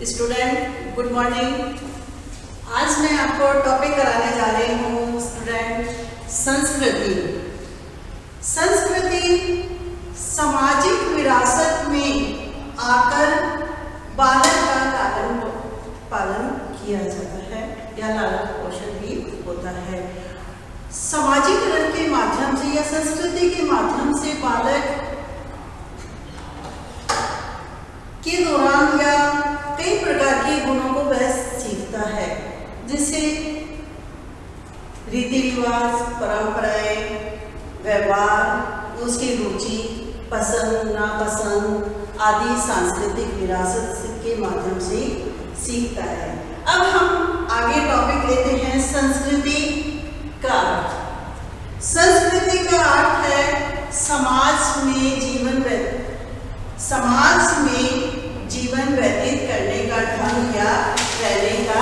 Student good morning. आज मैं आपको टॉपिक कराने जा रही हूँ स्टूडेंट संस्कृति। संस्कृति सामाजिक विरासत में आकर बालक का लालन पालन किया जाता है या लालन पोषण भी होता है। सामाजिकरण के माध्यम से या संस्कृति के माध्यम से बालक के दौरान या कई प्रकार के गुणों को वह सीखता है, जिससे रीति रिवाज, परंपराएं, व्यवहार, उसकी रुचि, पसंद नापसंद आदि सांस्कृतिक विरासत के माध्यम से सीखता है। अब हम आगे टॉपिक लेते हैं संस्कृति का अर्थ। संस्कृति का अर्थ है समाज में जीवन व्यतीत करने का ढंग या रहने का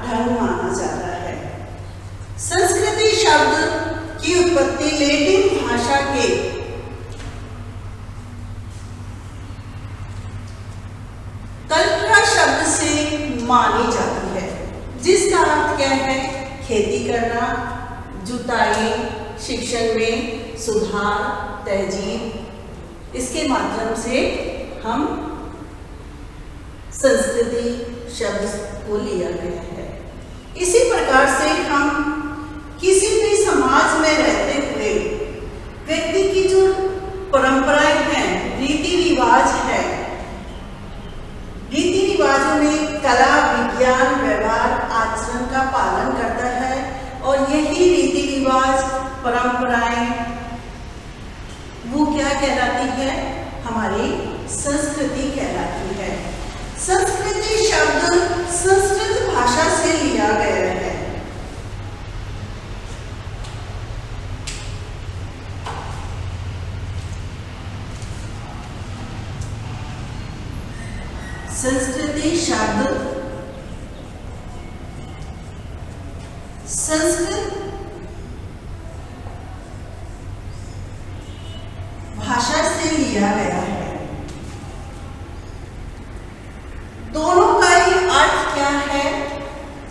ढंग माना जाता है। संस्कृति शब्द की उत्पत्ति लैटिन भाषा के कल्चरा शब्द से मानी जाती है, जिसका अर्थ क्या है? खेती करना, जुताई, शिक्षण में सुधार, तहजीब। इसके माध्यम से हम संस्कृति शब्द को लिया गया है। इसी प्रकार से हम किसी भी समाज में रहते हुए व्यक्ति की जो परंपराएं हैं, रीति रिवाज है, रीति रिवाजों में कला, विज्ञान, व्यवहार, आचरण का पालन करता है और यही रीति रिवाज, परंपराएं वो क्या कहलाती है? हमारी संस्कृति कहलाती है। संस्कृति शब्द संस्कृत भाषा से लिया गया है। संस्कृति शब्द संस्कृत भाषा से लिया गया है। दोनों का ही अर्थ क्या है?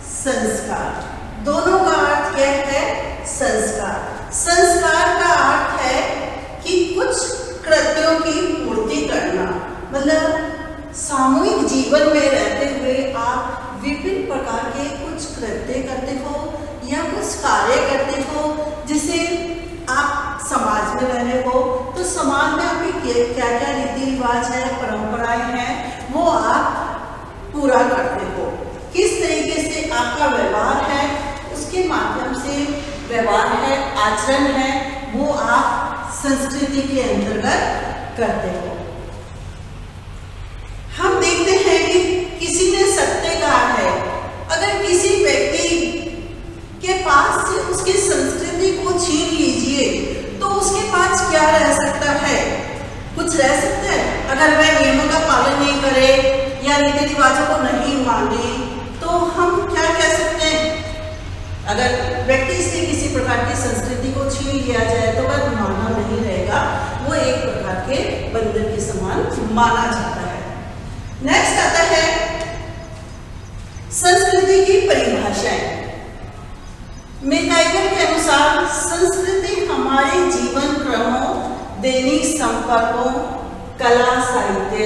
संस्कार। दोनों का अर्थ क्या है? संस्कार। संस्कार का अर्थ है कि कुछ कृत्यों की पूर्ति करना, मतलब सामूहिक जीवन में रहते हुए आप विभिन्न प्रकार के कुछ कृत्य करते हो या कुछ कार्य करते हो, जिसे आप समाज में रह रहे हो तो समाज में आपकी क्या क्या रीति रिवाज है, परंपराएं हैं, वो आप पूरा करते हो। किस तरीके से आपका व्यवहार है, उसके माध्यम से व्यवहार है, आचरण है, वो आप संस्कृति के अंतर्गत करते हो। हम देखते हैं कि किसी ने सत्य कहा है, अगर किसी व्यक्ति के पास से उसकी संस्कृति को छीन लीजिए तो उसके पास क्या रह सकता है? कुछ रह सकता है? अगर वह नियमों का पालन नहीं करे या रीति रिवाजों को नहीं माने तो हम क्या कह सकते हैं? अगर व्यक्ति से किसी प्रकार की संस्कृति को छीन लिया जाए तो वह माना नहीं रहेगा, वो एक प्रकार के बंधन के समान माना जाता है। नेक्स्ट आता है संस्कृति की परिभाषाएं। मैकाइवर के अनुसार संस्कृति हमारे जीवन क्रमों, दैनिक संपर्कों, कला, साहित्य,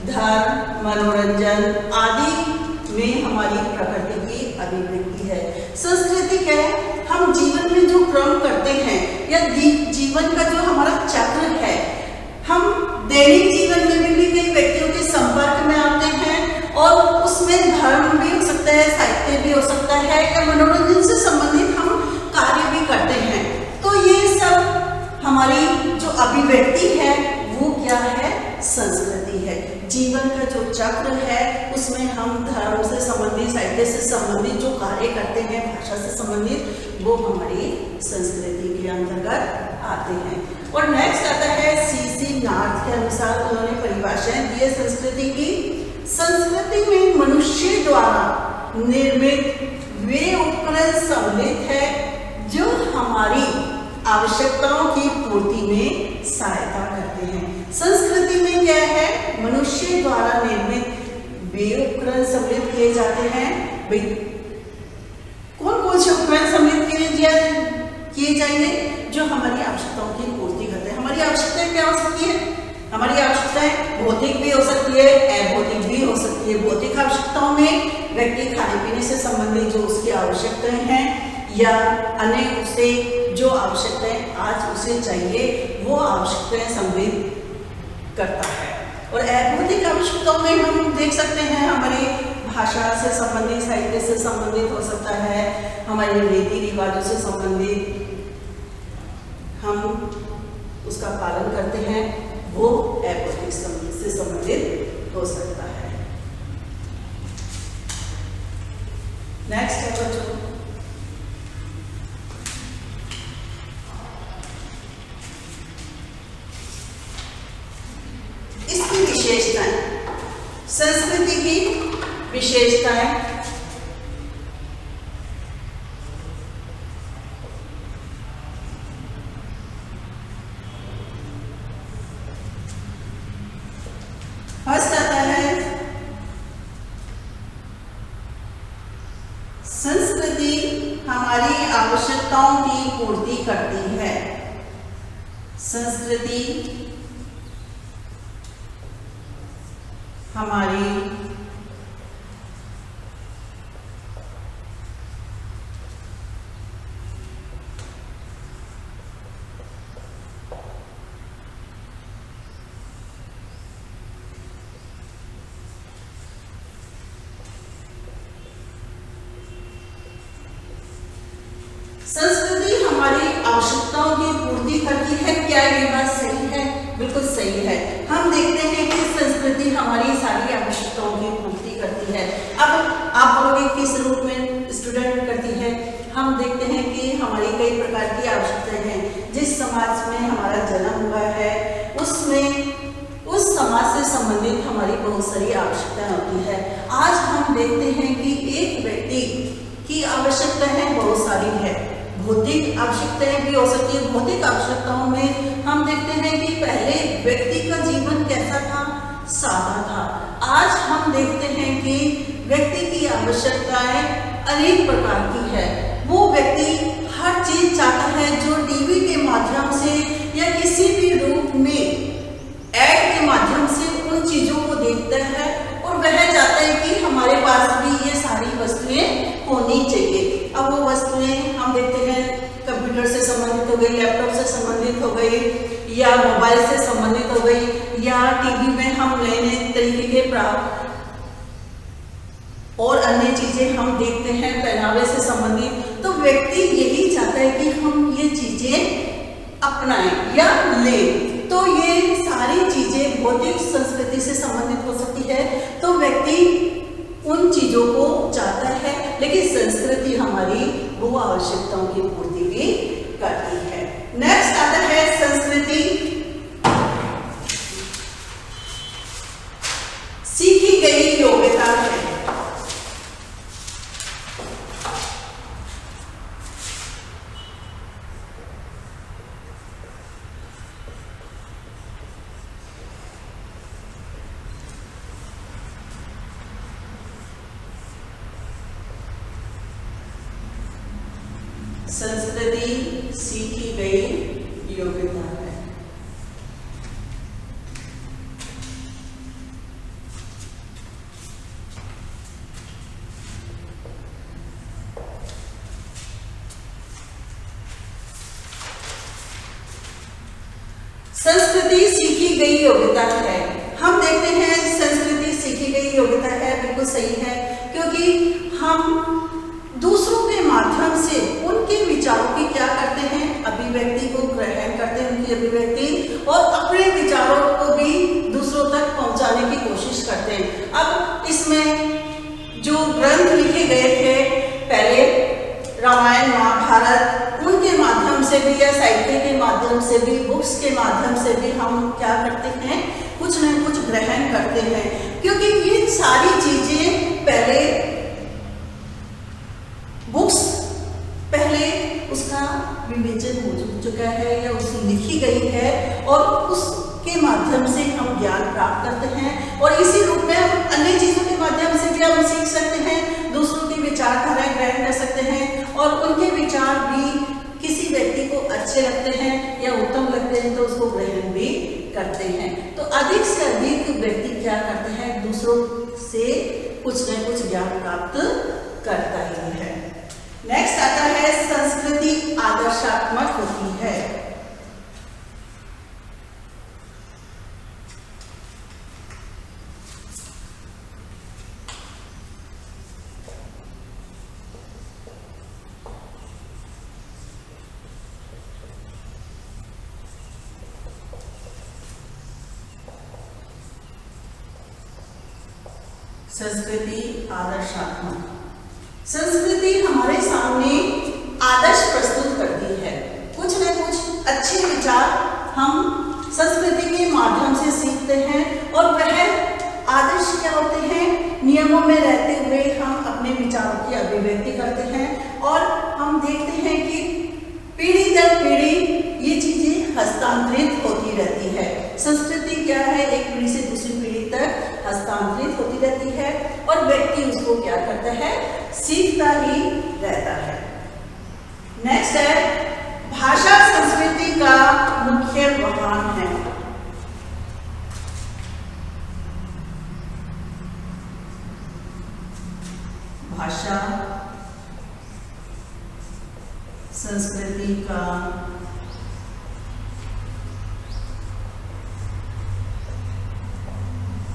धर्म, मनोरंजन आदि में हमारी प्रकृति की अभिव्यक्ति है। संस्कृति क्या है? हम जीवन में जो क्रम करते हैं या जीवन का जो हमारा चक्र है, हम दैनिक जीवन में भी कई व्यक्तियों के संपर्क में आते हैं और उसमें धर्म भी हो सकता है, साहित्य भी हो सकता है या मनोरंजन से संबंधित हम कार्य भी करते हैं। तो ये सब हमारी जो अभिव्यक्ति है वो क्या है? संस्कृति है। जीवन का जो चक्र है उसमें हम धर्म से संबंधित, साहित्य से संबंधित जो कार्य करते हैं, भाषा से संबंधित, वो हमारी संस्कृति के अंतर्गत आते हैं। और नेक्स्ट आता है सीसी नार्थ के अनुसार उन्होंने परिभाषाएं दी है संस्कृति की। संस्कृति में मनुष्य द्वारा निर्मित वे उपकरण सम्मिलित है जो हमारी आवश्यकताओं की पूर्ति में सहायता करते हैं। संस्कृति में क्या है? मनुष्य द्वारा निर्मित वे उपकरण जाते हैं। भाई कौन कौन से उपकरण सम्मिलित किए जाएंगे जो हमारी आवश्यकताओं की पूर्ति करते हैं। हमारी आवश्यकताएं क्या हो सकती है? हमारी आवश्यकताएं भौतिक भी हो सकती है, अभौतिक भी हो सकती है। भौतिक आवश्यकताओं में व्यक्ति खाने पीने से संबंधित जो उसकी आवश्यकताएं हैं या अन्य उसे जो आवश्यकताएं आज उसे चाहिए वो आवश्यकताएं सम्मिलित करता है। और अभौतिक आवश्यकताओं में हम देख सकते हैं हमारी भाषा से संबंधित, साहित्य से संबंधित हो सकता है, हमारे रीति रिवाजों से संबंधित हम उसका पालन करते हैं, वो अभौतिक से संबंधित हो सकता है। नेक्स्ट है बच्चों, इसकी विशेषताएं, संस्कृति की विशेषताएं। फर्स्ट आता है संस्कृति हमारी आवश्यकताओं की पूर्ति करती है। संस्कृति हमारी संस्कृति हमारी आवश्यकताओं की पूर्ति करती है। क्या ये बात सही है? बिल्कुल सही है। हम देखते हैं कि संस्कृति हमारी सारी आवश्यकताओं की पूर्ति करती है। अब आप बोलोगे किस रूप में स्टूडेंट करती है? हम देखते हैं कि हमारी कई प्रकार की आवश्यकताएं हैं। जिस समाज में हमारा जन्म हुआ है उसमें उस समाज से संबंधित हमारी बहुत सारी आवश्यकताएं होती है। आज हम देखते हैं कि एक व्यक्ति की आवश्यकताएं बहुत सारी है। भौतिक आवश्यकताएं भी हो सकती है। भौतिक आवश्यकताओं में हम देखते हैं कि पहले व्यक्ति का जीवन कैसा था? सादा था। आज हम देखते हैं कि व्यक्ति की आवश्यकताएं अनेक प्रकार की है। वो व्यक्ति हर चीज चाहता है जो टीवी के माध्यम से या किसी भी रूप में ऐड के माध्यम से उन चीजों को देखता है और वह चाहता है कि हमारे पास भी ये सारी वस्तुएं होनी चाहिए। अब वो वस्तुएं हम देखते हैं कंप्यूटर से संबंधित हो गई, लैपटॉप से संबंधित हो गई या मोबाइल से संबंधित हो गई या टीवी में हम नए नए तरीके के प्राप्त और अन्य चीजें हम देखते हैं पहनावे से संबंधित। तो व्यक्ति यही चाहता है कि हम ये चीजें अपनाएं या लें। तो ये सारी चीजें भौतिक संस्कृति से संबंधित हो सकती है। तो व्यक्ति उन चीजों को चाहता है, लेकिन संस्कृति हमारी वो आवश्यकताओं की पूर्ति भी करती है। नेक्स्ट आता है संस्कृति सीखी गई योग्यता है। संस्कृति सीखी गई योग्यता है। संस्कृति सीखी गई योग्यता है। हम देखते हैं संस्कृति सीखी गई योग्यता है, बिल्कुल सही है, क्योंकि हम दूसरों के माध्यम से उनके विचारों की क्या करते हैं? अभिव्यक्ति को ग्रहण करते हैं, उनकी अभिव्यक्ति और अपने विचारों को भी दूसरों तक पहुंचाने की कोशिश करते हैं। अब इसमें जो ग्रंथ लिखे गए थे पहले, रामायण महाभारत, उनके माध्यम से भी या साहित्य के माध्यम से भी, बुक्स के माध्यम से भी हम क्या करते हैं? कुछ न कुछ ग्रहण करते हैं, क्योंकि ये सारी चीजें पहले बुक्स पहले उसका विवेचन हो चुका है या उसकी लिखी गई है और उसके माध्यम से हम ज्ञान प्राप्त करते हैं। और इसी रूप में हम अन्य चीजों के माध्यम से भी हम सीख सकते हैं। अच्छे लगते हैं या उत्तम लगते हैं तो उसको ग्रहण भी करते हैं। तो अधिक से अधिक व्यक्ति क्या करते हैं, दूसरों से कुछ न कुछ ज्ञान प्राप्त करता ही है। नेक्स्ट आता है संस्कृति आदर्शात्मक होती है। संस्कृति आदर्शात्मक, संस्कृति हमारे सामने आदर्श प्रस्तुत करती है। कुछ न कुछ अच्छे विचार हम संस्कृति के माध्यम से सीखते हैं और वह आदर्श क्या होते हैं, नियमों में रहते हुए हम अपने विचारों की अभिव्यक्ति करते हैं और हम देखते हैं कि पीढ़ी दर पीढ़ी ये चीजें हस्तांतरित होती रहती है। संस्कृति क्या है, एक पीढ़ी से दूसरी पीढ़ी तक हस्तांतरित होती रहती है और व्यक्ति उसको क्या करता है, सीखता ही रहता है। नेक्स्ट है भाषा संस्कृति का मुख्य वाहन है। भाषा संस्कृति का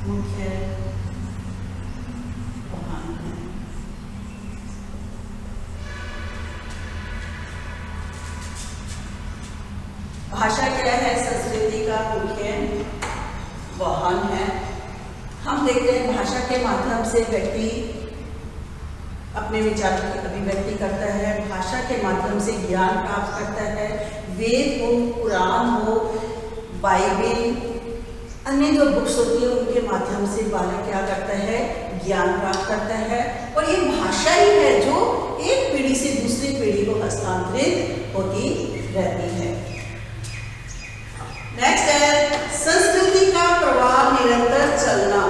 मुख्य वाहन है। भाषा क्या है, संस्कृति का मुख्य वाहन है। हम देखते हैं भाषा के माध्यम से व्यक्ति अपने विचारों की अभिव्यक्ति करता है, भाषा के माध्यम से ज्ञान प्राप्त करता है। वेद हो, पुराण हो, बाइबल, अन्य जो बुक्स होती है उनके माध्यम से बालक क्या करता है, ज्ञान प्राप्त करता है। और ये भाषा ही है जो एक पीढ़ी से दूसरी पीढ़ी को हस्तांतरित होती रहती है। नेक्स्ट है संस्कृति का प्रवाह निरंतर चलना।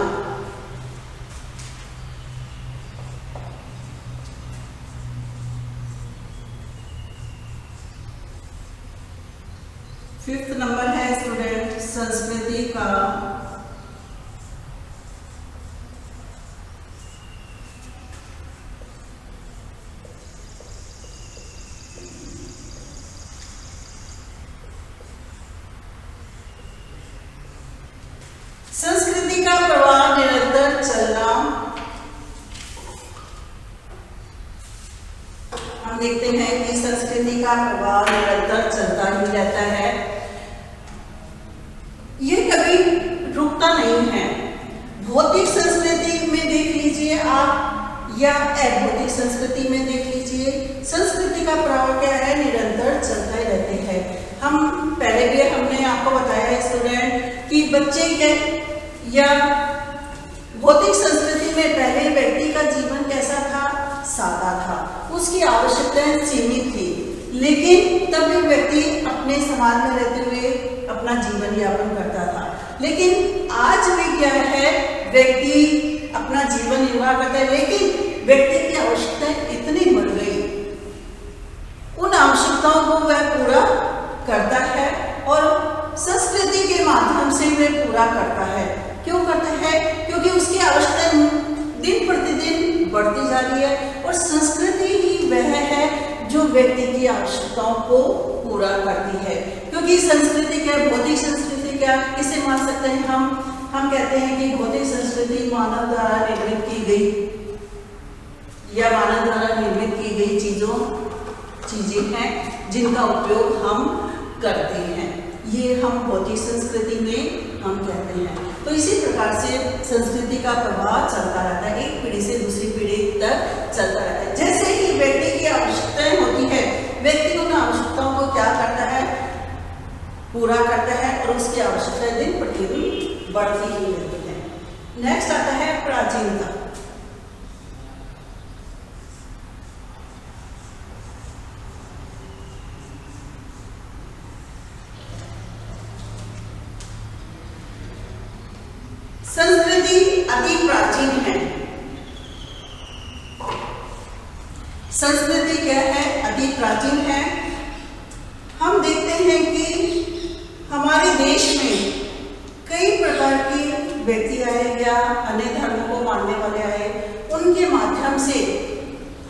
फिफ्थ नंबर है स्टूडेंट संस्कृति का संस्कृति का प्रवाह निरंतर चलना। हम देखते हैं कि संस्कृति का प्रवाह निरंतर चलता ही रहता है, ये कभी रुकता नहीं है। भौतिक संस्कृति में देख लीजिए आप या अभौतिक संस्कृति में देख लीजिए, संस्कृति का प्रवाह क्या है, निरंतर चलता ही रहते हैं। हम पहले भी हमने आपको बताया है स्टूडेंट कि बच्चे के या भौतिक संस्कृति में पहले व्यक्ति का जीवन कैसा था, सादा था, उसकी आवश्यकताएं सीमित थी, लेकिन तब भी व्यक्ति अपने समाज में रहते हुए अपना जीवन यापन करता था। लेकिन आज भी क्या है, व्यक्ति अपना जीवन निर्वाह करता है, लेकिन व्यक्ति की आवश्यकताएं इतनी बढ़ गई, उन आवश्यकताओं को वह पूरा करता है और संस्कृति के माध्यम से वह पूरा करता है। क्यों करता है, क्योंकि उसकी आवश्यकताएं दिन प्रतिदिन बढ़ती जा रही है और संस्कृति ही वह है जो व्यक्ति की आवश्यकताओं को पूरा करती है। क्योंकि संस्कृति क्या, भौतिक संस्कृति क्या, किसे मान सकते हैं हम कहते हैं कि भौतिक संस्कृति मानव द्वारा निर्मित की गई या मानव द्वारा निर्मित की गई चीजें हैं जिनका उपयोग हम करते हैं, ये हम भौतिक संस्कृति में हम कहते हैं। तो इसी प्रकार से संस्कृति का प्रवाह चलता रहता है, एक पीढ़ी से दूसरी पीढ़ी तक चलता रहता है। जैसे ही व्यक्ति की आवश्यकताएं होती है, व्यक्ति उन आवश्यकताओं को क्या करता है, पूरा करता है और उसकी आवश्यकताएं दिन प्रतिदिन बढ़ती ही रहती है। नेक्स्ट आता है प्राचीनता। संस्कृति अति प्राचीन है। संस्कृति क्या है, अति प्राचीन है। हम देखते मानने वाले आए, उनके माध्यम से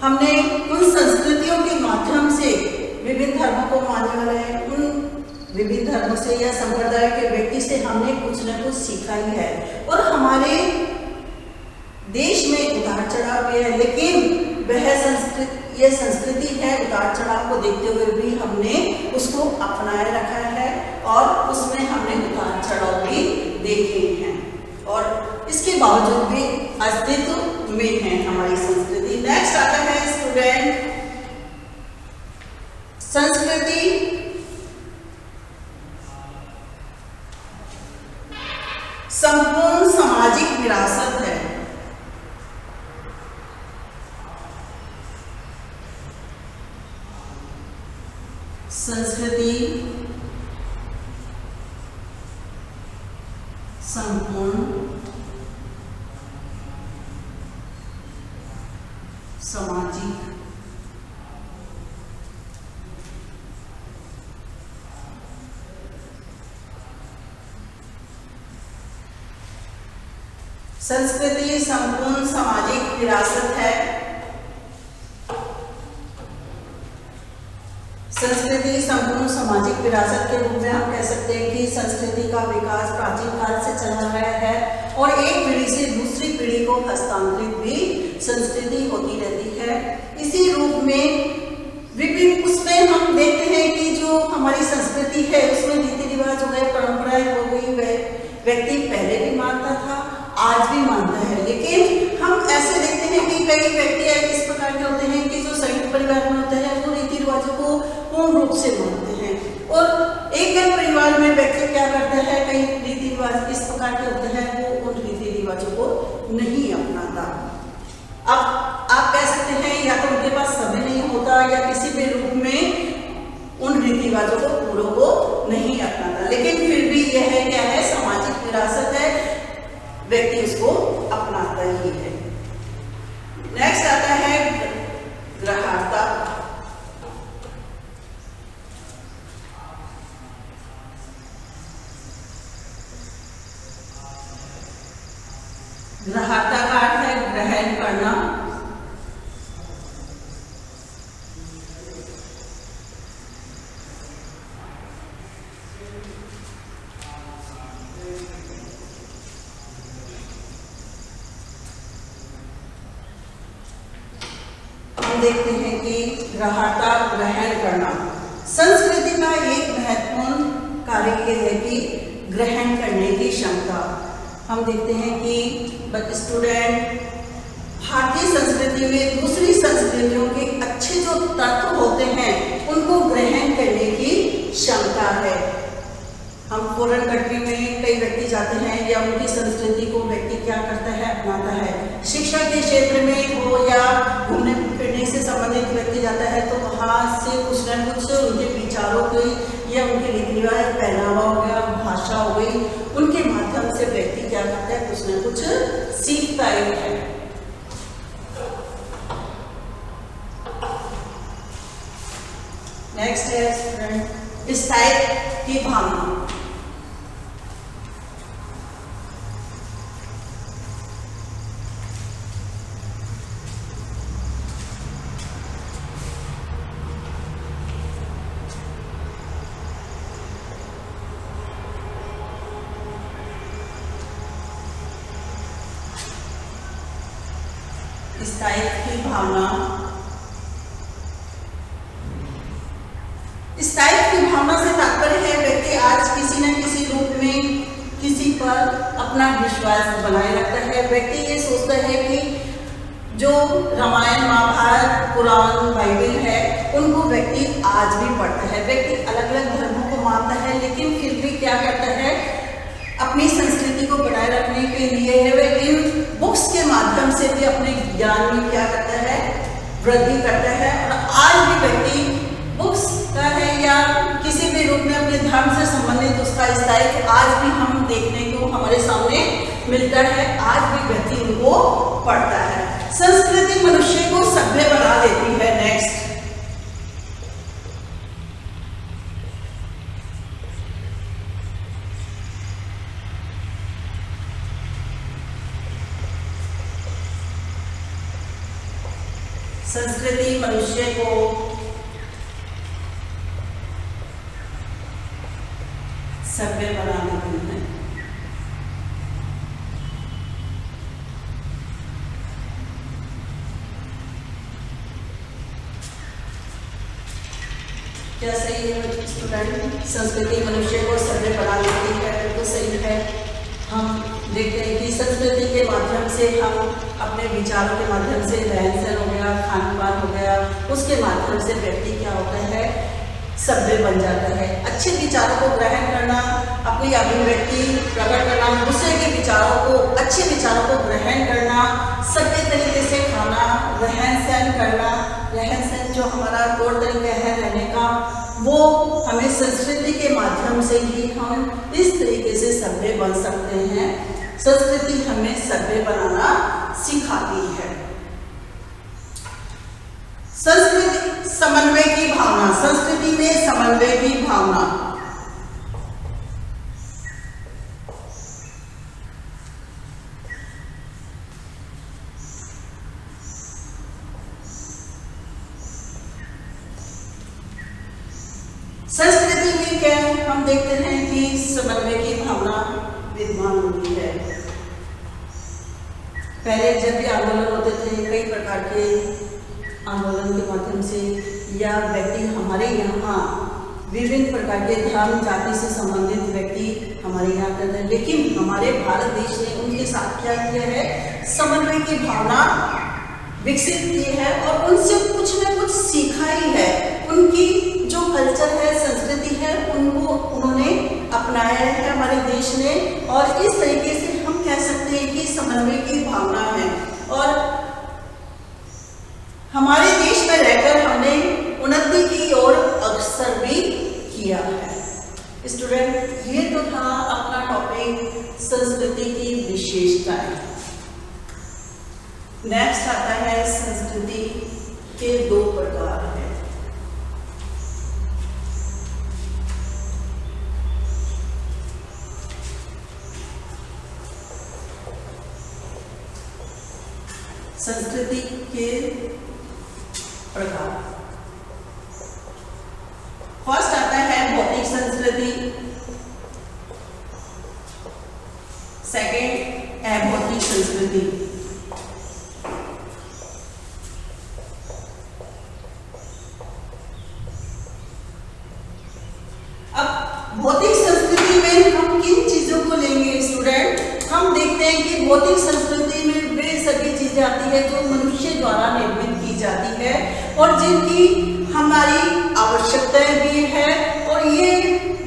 हमने उन संस्कृतियों के माध्यम से विभिन्न धर्मों को मानने वाले हैं, उन विभिन्न धर्मों से या संप्रदाय के व्यक्ति से हमने कुछ न कुछ सीखा ही है। और हमारे देश में उतार चढ़ाव भी है, लेकिन यह संस्कृति है, उतार चढ़ाव को देखते हुए भी हमने उसको अपनाए रखा है और उसमें हमने उतार चढ़ाव भी देखे हैं और इसके बावजूद भी अस्तित्व में है हमारी संस्कृति। नेक्स्ट आता है स्टूडेंट, संस्कृति संपूर्ण सामाजिक विरासत है। संस्कृति संपूर्ण सामाजिक संस्कृति संपूर्ण सामाजिक विरासत है। संस्कृति संपूर्ण सामाजिक विरासत के रूप में हम कह सकते हैं कि संस्कृति का विकास प्राचीन काल से चला रहा है और एक पीढ़ी से दूसरी पीढ़ी को हस्तांतरित भी संस्कृति होती रहती है। इसी रूप में विभिन्न उसमें हम देखते हैं कि जो हमारी संस्कृति है उसमें रीति रिवाज हो गए, परंपराएं हो गई, व्यक्ति पहले भी मानता था, आज भी मानता है। लेकिन हम ऐसे देखते हैं कि कई व्यक्ति इस प्रकार के होते हैं कि जो संयुक्त परिवार में होते हैं वो रीति रिवाजों को पूर्ण रूप से मानते हैं और एक परिवार में व्यक्ति क्या करता है, कई रीति रिवाज इस प्रकार के होते हैं वो उन रीति रिवाजों को नहीं अपनाता। अब आप कह सकते हैं या तो उनके पास समय नहीं होता या किसी भी रूप में उन रीति रिवाजों को पूरों को नहीं अपनाता, लेकिन फिर भी यह क्या है, सामाजिक विरासत है, व्यक्ति उसको अपनाता ही है। नेक्स्ट आता है ग्राह्यता। ग्राह्यता का अर्थ है ग्रहण करना। हम देखते हैं कि ग्राह्यता ग्रहण करना, संस्कृति का एक महत्वपूर्ण कार्य यह है कि ग्रहण करने की क्षमता। हम देखते हैं कि स्टूडेंट भारतीय संस्कृति में दूसरी संस्कृतियों के अच्छे जो तत्व होते हैं उनको ग्रहण करने की क्षमता है। हम फॉरेन कंट्री में कई व्यक्ति जाते हैं या उनकी संस्कृति को व्यक्ति क्या करता है, अपनाता है। शिक्षा के क्षेत्र में हो या घूमने फिरने से संबंधित व्यक्ति जाता है तो वहाँ से कुछ न कुछ उनके विचारों की या उनके रीति रिवाज, पहनावा हो गया, भाषा हो गई, उनके माध्यम से व्यक्ति क्या करता है, कुछ न कुछ सीखता ही है। नेक्स्ट है स्थायित्व की भावना। स्थायित्व की भावना, स्थायित्व की भावना से तात्पर्य है व्यक्ति आज किसी न किसी रूप में किसी पर अपना विश्वास बनाए रखता है। व्यक्ति ये सोचता है कि जो रामायण, महाभारत, पुराण, बाइबल है उनको व्यक्ति आज भी पढ़ता है। व्यक्ति अलग अलग धर्मों को मानता है लेकिन फिर भी क्या करता है, अपनी संस्कृति को बनाए रखने के लिए वह इन बुक्स के माध्यम से भी अपने ज्ञान में क्या करता है, वृद्धि करता है। और आज भी व्यक्ति बुक्स का है या किसी भी रूप में अपने धर्म से संबंधित उसका स्थायित्व आज भी हम देखने को हमारे सामने मिलता है। आज भी व्यक्ति उनको पढ़ता है। संस्कृति मनुष्य को सभ्य बना देती है। नेक्स्ट, संस्कृति मनुष्य को सभ्य बना देती है। क्या सही है स्टूडेंट? संस्कृति मनुष्य को सभ्य बना देती है, बिल्कुल सही है। हम देखते हैं कि संस्कृति के माध्यम से हम अपने विचारों के माध्यम से, रहन सहन हो गया, खान पान हो गया, उसके माध्यम से व्यक्ति क्या होता है, सभ्य बन जाता है। अच्छे विचारों को ग्रहण करना, अपनी अभिव्यक्ति प्रकट करना, दूसरे के विचारों को, अच्छे विचारों को ग्रहण करना, सभ्य तरीके से खाना, रहन सहन करना, रहन सहन जो हमारा तौर तरीका है रहने का, वो हमें संस्कृति के माध्यम से ही हम इस तरीके से सभ्य बन सकते हैं। संस्कृति हमें सभ्य बनाना सिखाती है। संस्कृति समन्वय की भावना, संस्कृति में समन्वय की भावना। संस्कृति में क्या है, हम देखते हैं कि समन्वय की भावना विद्यमान होती है। पहले जब भी आंदोलन होते थे, कई प्रकार के आंदोलन के माध्यम से, या व्यक्ति हमारे यहाँ विभिन्न प्रकार के धर्म जाति से संबंधित व्यक्ति हमारे यहाँ करते हैं, लेकिन हमारे भारत देश ने उनके साथ क्या किया है, समन्वय की भावना विकसित की है और उनसे कुछ न कुछ सीखा ही है। उनकी जो कल्चर है, संस्कृति है, उनको उन्होंने अपनाया है हमारे देश ने, और इस तरीके से हम कह सकते हैं कि समन्वय की भावना है। और हमारे देश में रहकर हमने उन्नति की ओर अग्रसर भी किया है। स्टूडेंट, ये तो था अपना टॉपिक संस्कृति की विशेषताएं। नेक्स्ट आता है संस्कृति के दो प्रकार हैं। संस्कृति के प्रकार। फर्स्ट आता है भौतिक संस्कृति, सेकंड अभौतिक संस्कृति। अब भौतिक संस्कृति में हम किन चीजों को लेंगे स्टूडेंट? हम देखते हैं कि भौतिक संस्कृति में वे सभी चीजें आती है जो मनुष्य द्वारा निर्मित की जाती है और जिनकी हमारी आवश्यकताएं भी है, और ये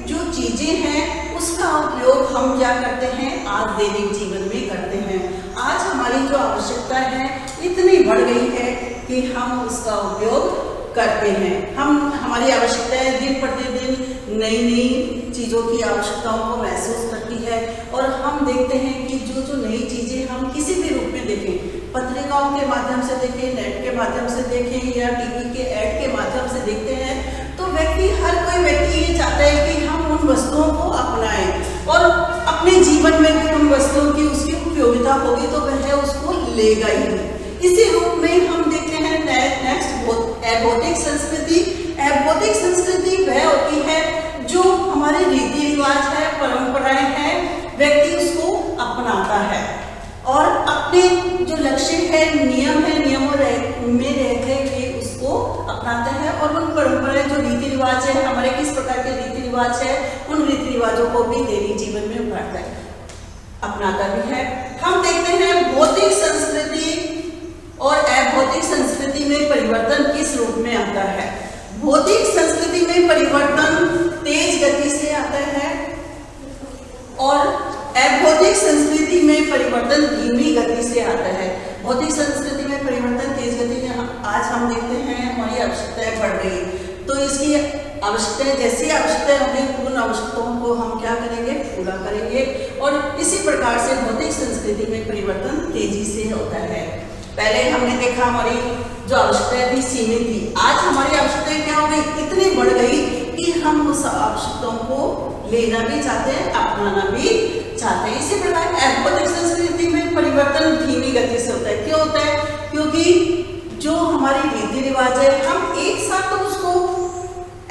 जो चीजें हैं उसका उपयोग हम क्या करते हैं, आज दैनिक जीवन में करते हैं। आज हमारी जो आवश्यकता है इतनी बढ़ गई है कि हम उसका उपयोग करते हैं। हमारी आवश्यकताएं दिन प्रतिदिन नई नई चीज़ों की आवश्यकताओं को महसूस करती है, और हम देखते हैं कि जो नई चीज़ें हम किसी भी रूप में देखें, पत्रिकाओं के माध्यम से देखें, नेट के माध्यम से देखें, या टीवी के ऐड के माध्यम से देखते हैं, तो हर कोई व्यक्ति ये चाहता है कि हम उन वस्तुओं को अपनाएं और अपने जीवन में भी उन वस्तुओं की उसकी उपयोगिता होगी तो वह उसको लेगा ही। इसी रूप में हम देखते हैं नेक्स्ट अभौतिक संस्कृति। अभौतिक संस्कृति वह होती है जो हमारे रीति रिवाज है, परंपराएं हैं, व्यक्ति उसको अपनाता है और अपने जो लक्ष्य है, नियम है, नियमों में रहते हुए उसको अपनाता है, और उन परंपराएं जो रीति रिवाज है, हमारे किस प्रकार के रीति रिवाज है, उन रीति रिवाजों को भी दैनिक जीवन में उतारता है, अपनाता भी है। हम देखते हैं भौतिक संस्कृति और अभौतिक संस्कृति में परिवर्तन किस रूप में आता है। भौतिक संस्कृति में परिवर्तन तेज गति से आता है और अभौतिक संस्कृति में परिवर्तन धीमी गति से आता है। भौतिक संस्कृति में परिवर्तन तेज गति से आज हम देखते हैं हमारी आवश्यकताएं बढ़ गई, तो इसकी आवश्यकताएं जैसी आवश्यकताएं होंगी उन आवश्यकताओं को हम क्या करेंगे, पूरा करेंगे, और इसी प्रकार से भौतिक संस्कृति में परिवर्तन तेजी से होता है। पहले हमने देखा हमारी जो आवश्यकताएं थी सीमित थी, आज हमारी आवश्यकताएं क्या हो गई, इतनी बढ़ गई कि हम उस आवश्यकताओं को लेना भी चाहते हैं, अपनाना भी चाहते हैं। इसी प्रकार अभौतिक संस्कृति में परिवर्तन धीमी गति से होता है। क्यों होता है? क्योंकि जो हमारी रीति रिवाज है हम एक साथ तो उसको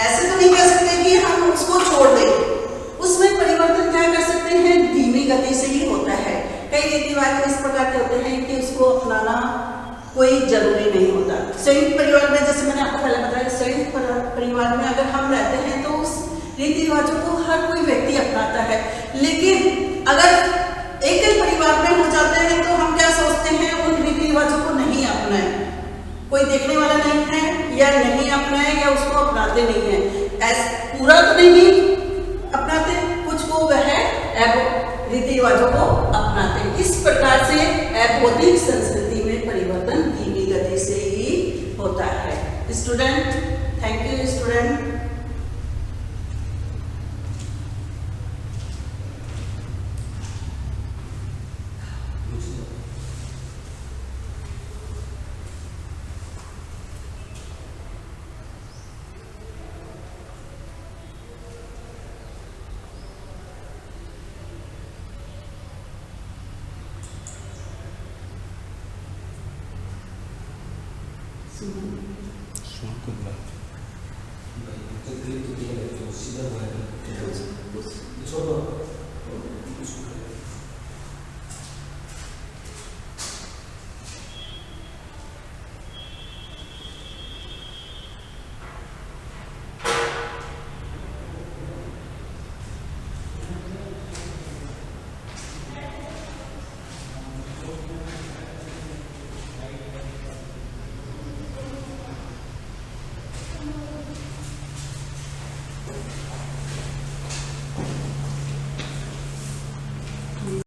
ऐसे तो नहीं कह सकते कि हम उसको छोड़ दें। उसमें परिवर्तन क्या कर सकते हैं, धीमी गति से ही होता है। कई रीति रिवाज इस प्रकार के होते हैं कि उसको अपनाना कोई जरूरी नहीं होता। संयुक्त परिवार में जैसे मैंने आपको पहले बताया, संयुक्त परिवार में अगर हम रहते हैं तो उस रीति रिवाजों को हर कोई व्यक्ति अपनाता है। लेकिन अगर एकल परिवार में हो जाते हैं तो हम क्या सोचते हैं, उन रीति रिवाजों को नहीं अपनाएं, कोई देखने वाला नहीं है या नहीं अपनाए या उसको अपनाते नहीं है। ऐसा पूरा तो नहीं अपनाते, कुछ को वह रीति रिवाजों को अपनाते हैं। इस प्रकार से अबौद्धिक संस्कृति में परिवर्तन धीमी गति से ही होता है। Student, thank you student.